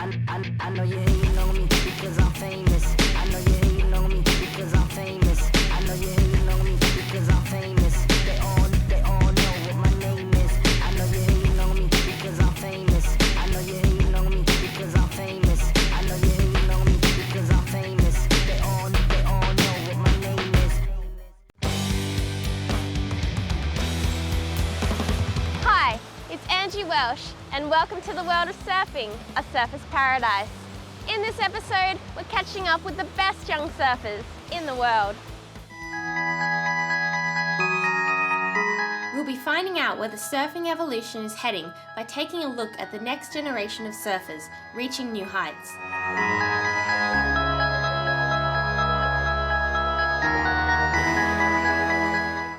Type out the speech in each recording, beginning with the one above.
I know you're hating on me because I'm famous. I know you're hating on me because I'm famous. I know you're hating on me because I'm famous. They all know what my name is. I know you're hating on me because I'm famous. I know you're hating on me because I'm famous. I know you're hating on me because I'm famous. They all know what my name is. Hi, it's Angie Welsh, and welcome to the world of surfing, a surfer's paradise. In this episode, we're catching up with the best young surfers in the world. We'll be finding out where the surfing evolution is heading by taking a look at the next generation of surfers reaching new heights.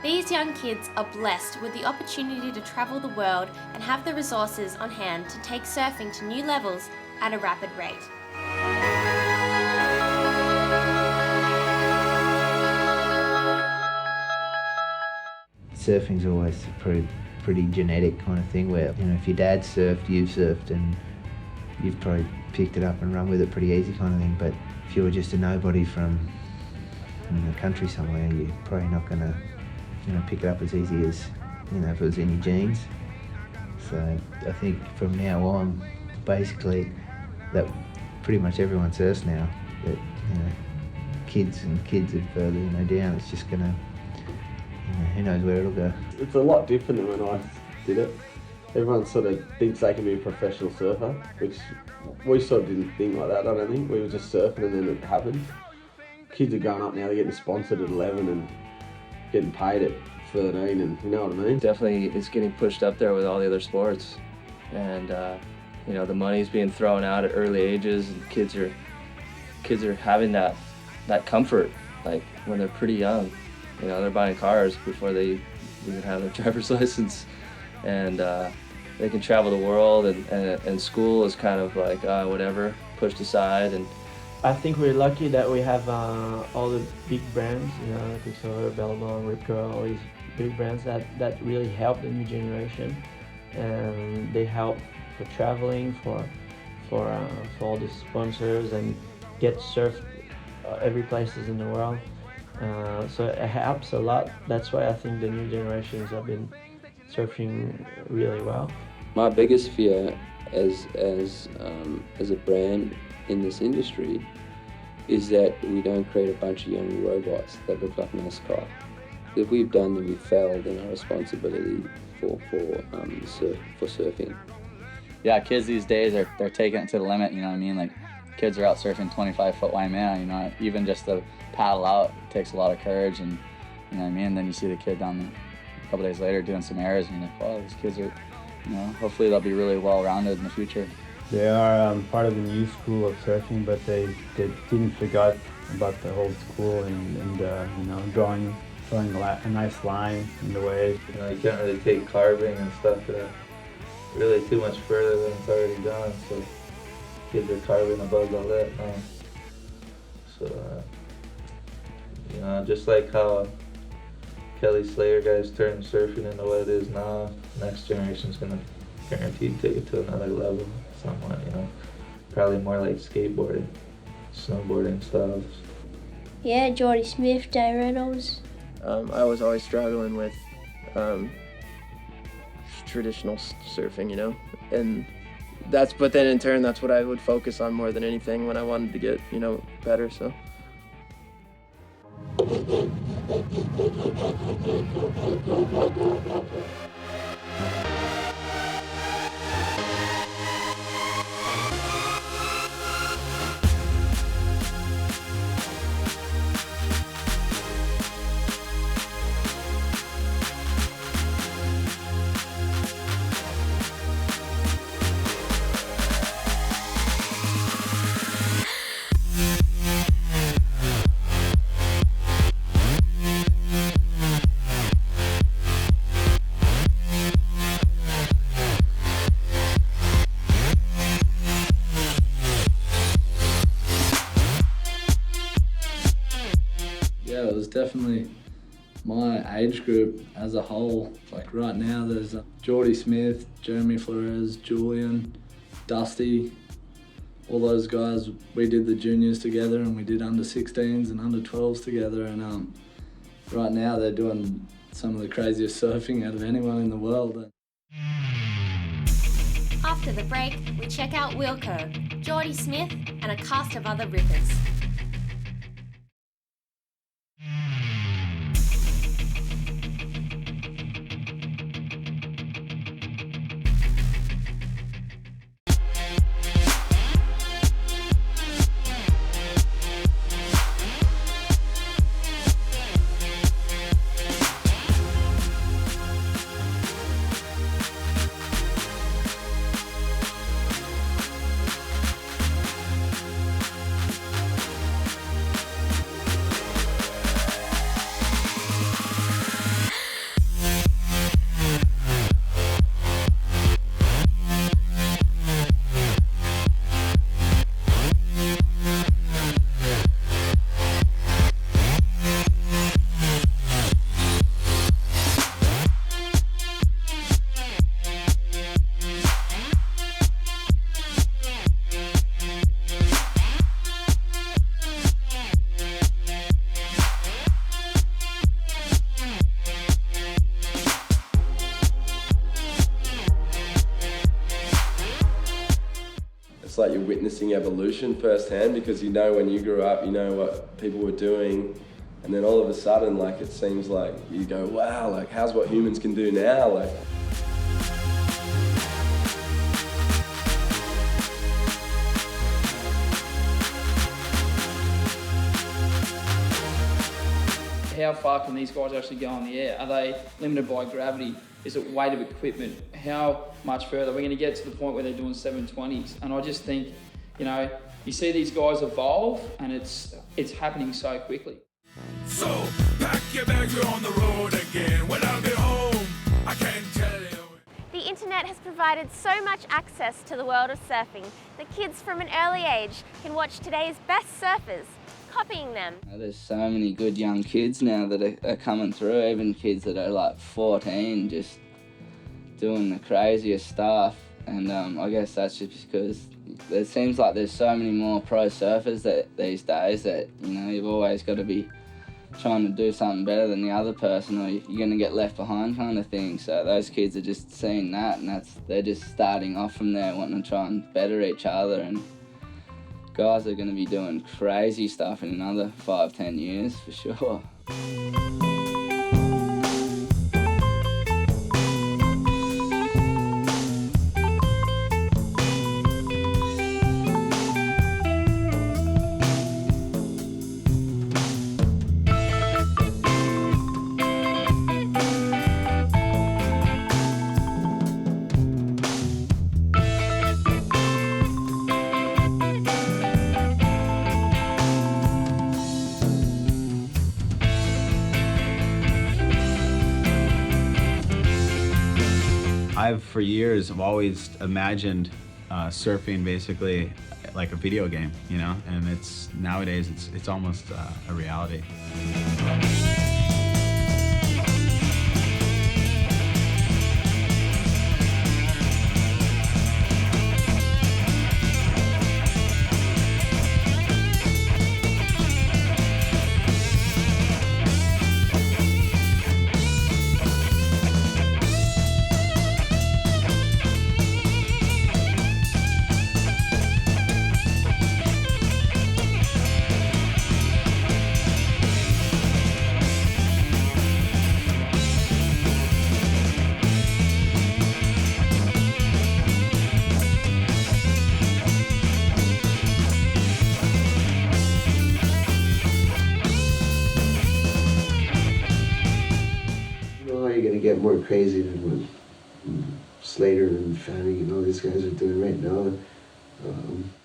These young kids are blessed with the opportunity to travel the world and have the resources on hand to take surfing to new levels at a rapid rate. Surfing's always a pretty genetic kind of thing where, you know, if your dad surfed, you've surfed, and you've probably picked it up and run with it pretty easy kind of thing. But if you were just a nobody from the country somewhere, you're probably not going to, pick it up as easy as, if it was in your genes. So I think from now on, basically, that pretty much everyone surfs now. That, kids are further, down. It's just going to, who knows where it'll go. It's a lot different than when I did it. Everyone sort of thinks they can be a professional surfer, which we sort of didn't think like that, I don't think. We were just surfing and then it happened. Kids are growing up now, they're getting sponsored at 11 and getting paid at 13, and you know what I mean? Definitely it's getting pushed up there with all the other sports. And the money's being thrown out at early ages, and kids are having that comfort, like when they're pretty young. They're buying cars before they even have their driver's license, and they can travel the world, and school is kind of like whatever, pushed aside. And I think we're lucky that we have all the big brands, Quicksilver, Bellabong, Ripco, all these big brands that really help the new generation, and they help for traveling, for all the sponsors, and get surfed every places in the world. So it helps a lot. That's why I think the new generations have been surfing really well. My biggest fear as a brand in this industry is that we don't create a bunch of young robots that look like NASCAR. If we've done, then we've failed in our responsibility for surfing. Yeah, kids these days they're taking it to the limit. You know what I mean? Like, kids are out surfing 25-foot wide man. Even just to paddle out takes a lot of courage, and you know what I mean. And then you see the kid down there a couple days later doing some airs, and you're like, wow, these kids are, hopefully they'll be really well-rounded in the future. They are part of the new school of surfing, but they didn't forget about the old school and drawing a nice line in the waves. you can't really take carving and stuff really too much further than it's already done. So kids are carving above all that now. So just like how Kelly Slater guys turned surfing into what it is now, next generation's gonna guaranteed take it to another level somewhat, Probably more like skateboarding, snowboarding styles. Yeah, Jordy Smith, Jay Reynolds. I was always struggling with traditional surfing, and but then in turn that's what I would focus on more than anything when I wanted to get, better, so. Yeah, it was definitely my age group as a whole. Like right now there's Jordy Smith, Jeremy Flores, Julian, Dusty, all those guys, we did the juniors together and we did under 16s and under 12s together, and right now they're doing some of the craziest surfing out of anyone in the world. After the break, we check out Wilco, Geordie Smith and a cast of other rippers. It's like you're witnessing evolution firsthand, because you know when you grew up, you know what people were doing, and then all of a sudden, like, it seems like you go, wow, like, how's what humans can do now? Like, how far can these guys actually go in the air? Are they limited by gravity? Is it weight of equipment? How much further? We're going to get to the point where they're doing 720s. And I just think, you know, you see these guys evolve and it's happening so quickly. So pack your bags, we're on the road again. When I get home, I can't tell you. The internet has provided so much access to the world of surfing that kids from an early age can watch today's best surfers, copying them. There's so many good young kids now that are coming through, even kids that are like 14, just doing the craziest stuff. And I guess that's just because it seems like there's so many more pro surfers these days that, you know, you've always got to be trying to do something better than the other person or you're going to get left behind kind of thing. So those kids are just seeing that, and they're just starting off from there, wanting to try and better each other. And guys are going to be doing crazy stuff in another 5-10 years for sure. For years, I've always imagined surfing basically like a video game, you know, and nowadays it's almost a reality. Get more crazy than what Slater and Fanning and all these guys are doing right now.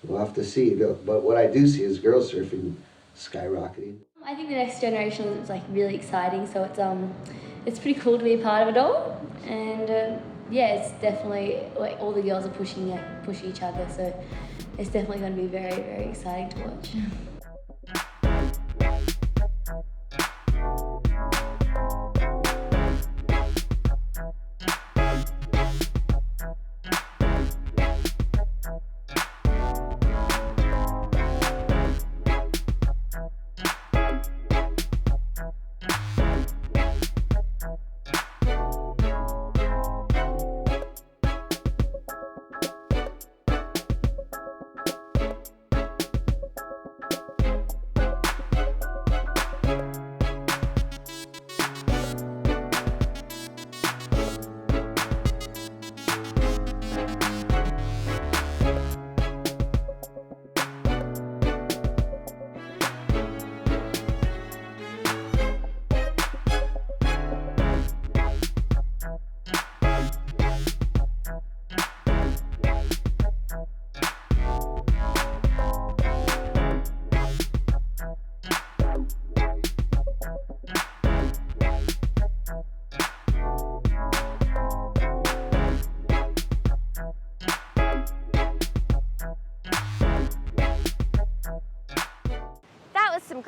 We'll have to see. But what I do see is girls surfing skyrocketing. I think the next generation is like really exciting, so it's pretty cool to be a part of it all. And yeah, it's definitely like all the girls are pushing each other, so it's definitely going to be very, very exciting to watch.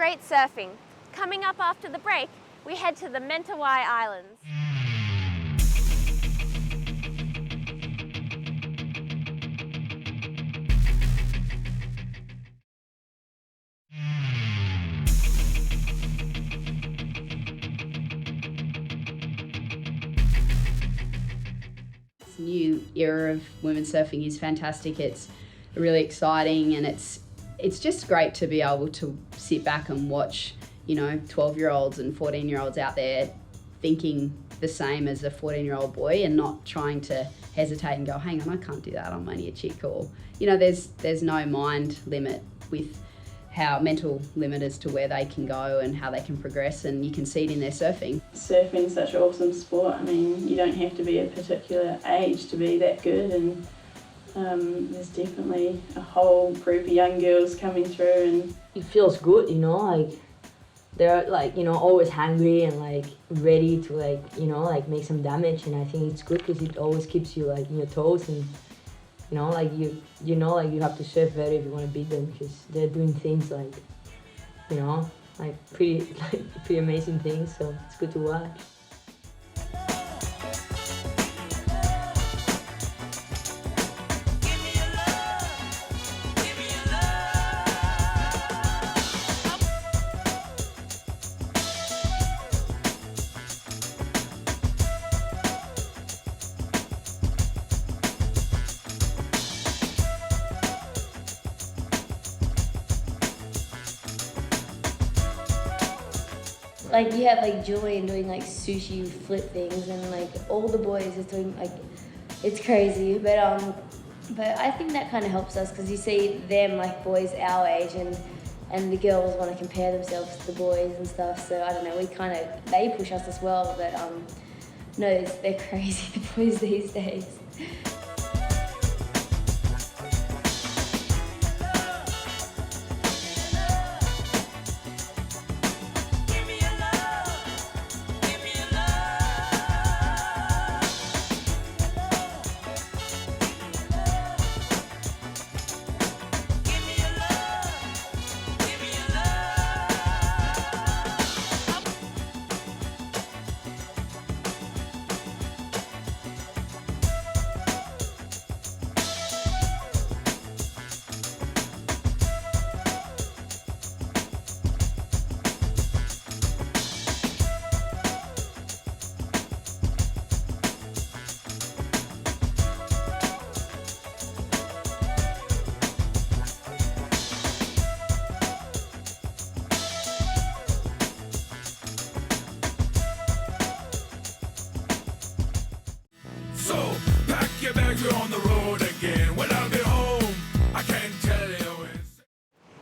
great surfing. Coming up after the break, we head to the Mentawai Islands. This new era of women's surfing is fantastic. It's really exciting, and it's just great to be able to sit back and watch, 12-year-olds and 14-year-olds out there thinking the same as a 14-year-old boy and not trying to hesitate and go, hang on, I can't do that, I'm only a chick. Or, there's no mind limit with how mental limit as to where they can go and how they can progress, and you can see it in their surfing. Surfing is such an awesome sport. I mean, you don't have to be a particular age to be that good, and there's definitely a whole group of young girls coming through, and it feels good, they're always hungry and ready to make some damage, and I think it's good because it always keeps you in your toes, and you have to surf better if you want to beat them, because they're doing things pretty amazing things, so it's good to watch. You have Julian doing sushi flip things, and all the boys are doing it's crazy. But I think that kind of helps us, because you see them boys our age, and the girls want to compare themselves to the boys and stuff. So I don't know, they push us as well. But no, they're crazy, the boys these days. So pack your bags, we're on the road again. When I get home, I can't tell you.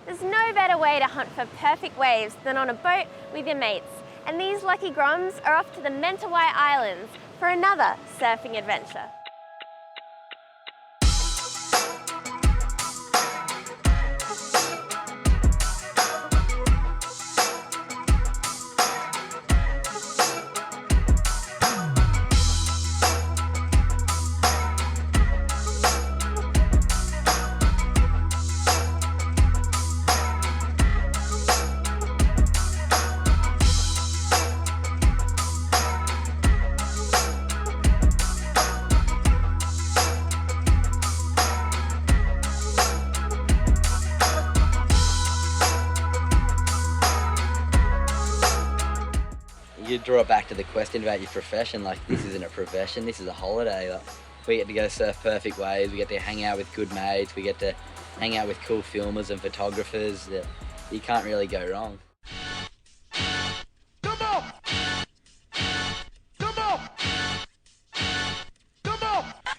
There's no better way to hunt for perfect waves than on a boat with your mates. And these lucky groms are off to the Mentawai Islands for another surfing adventure. You draw it back to the question about your profession. This isn't a profession, this is a holiday. We get to go surf perfect waves, we get to hang out with good mates, we get to hang out with cool filmers and photographers. You can't really go wrong.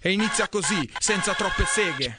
E inizia così, senza troppe seghe.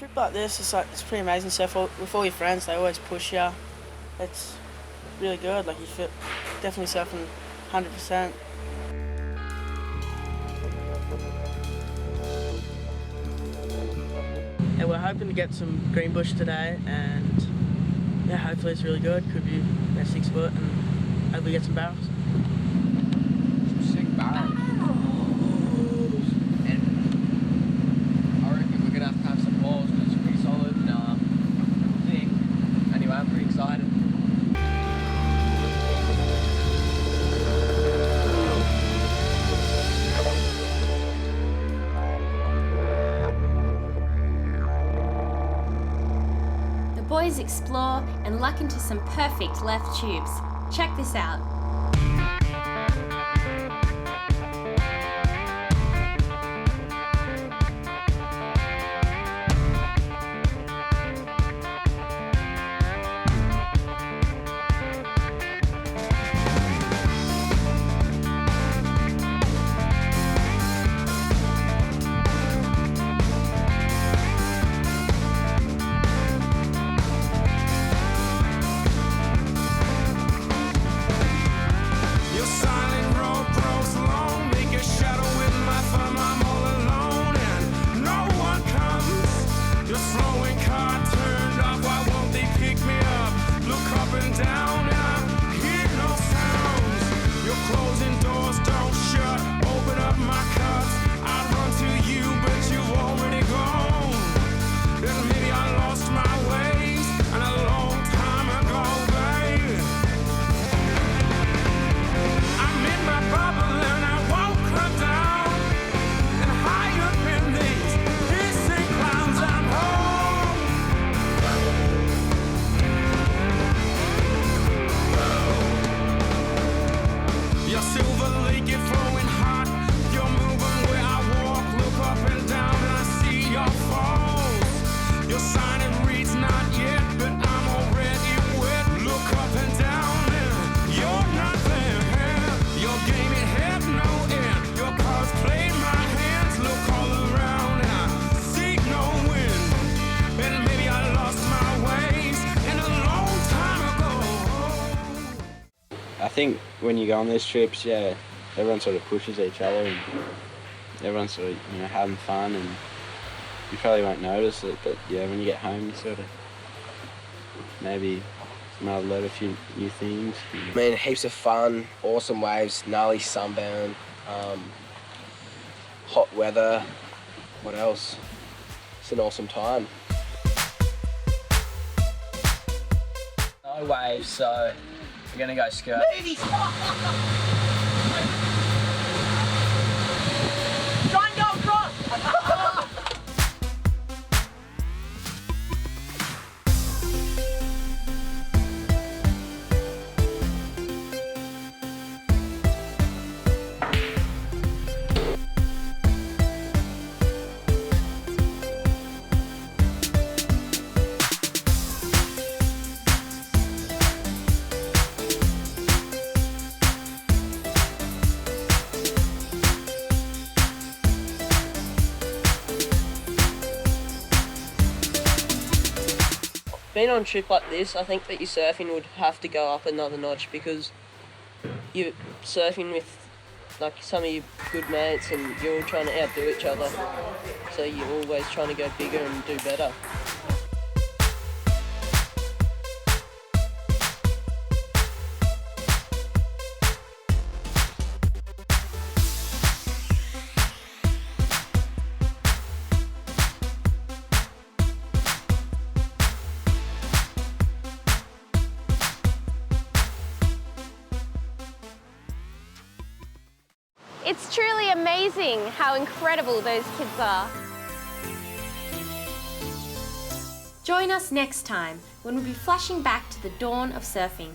trip like this, it's pretty amazing. So with all your friends, they always push you. It's really good. Like you feel definitely surfing 100%. And we're hoping to get some green bush today, and yeah, hopefully it's really good. Could be 6 foot, and hopefully get some barrels. Some sick barrels. And I reckon we're gonna have some balls because it's pretty solid thing. Anyway, I'm pretty excited. The boys explore and luck into some perfect left tubes. Check this out. I think when you go on these trips, yeah, everyone sort of pushes each other and everyone's sort of, having fun, and you probably won't notice it, but yeah, when you get home, you sort of maybe might have learned a few new things. I mean, heaps of fun, awesome waves, gnarly sunburn, hot weather, what else? It's an awesome time. No waves, so we're gonna go skirt. Try and go across! Being on a trip like this, I think that your surfing would have to go up another notch, because you're surfing with like some of your good mates and you're all trying to outdo each other, so you're always trying to go bigger and do better. It's truly amazing how incredible those kids are. Join us next time when we'll be flashing back to the dawn of surfing.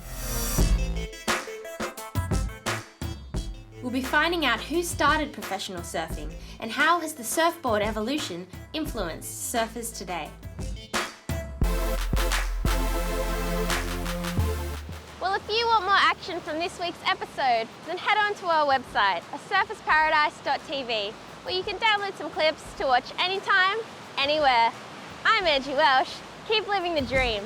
We'll be finding out who started professional surfing and how has the surfboard evolution influenced surfers today. Well, if you want more action from this week's episode, then head on to our website, surfersparadise.tv, where you can download some clips to watch anytime, anywhere. I'm Angie Welsh. Keep living the dream.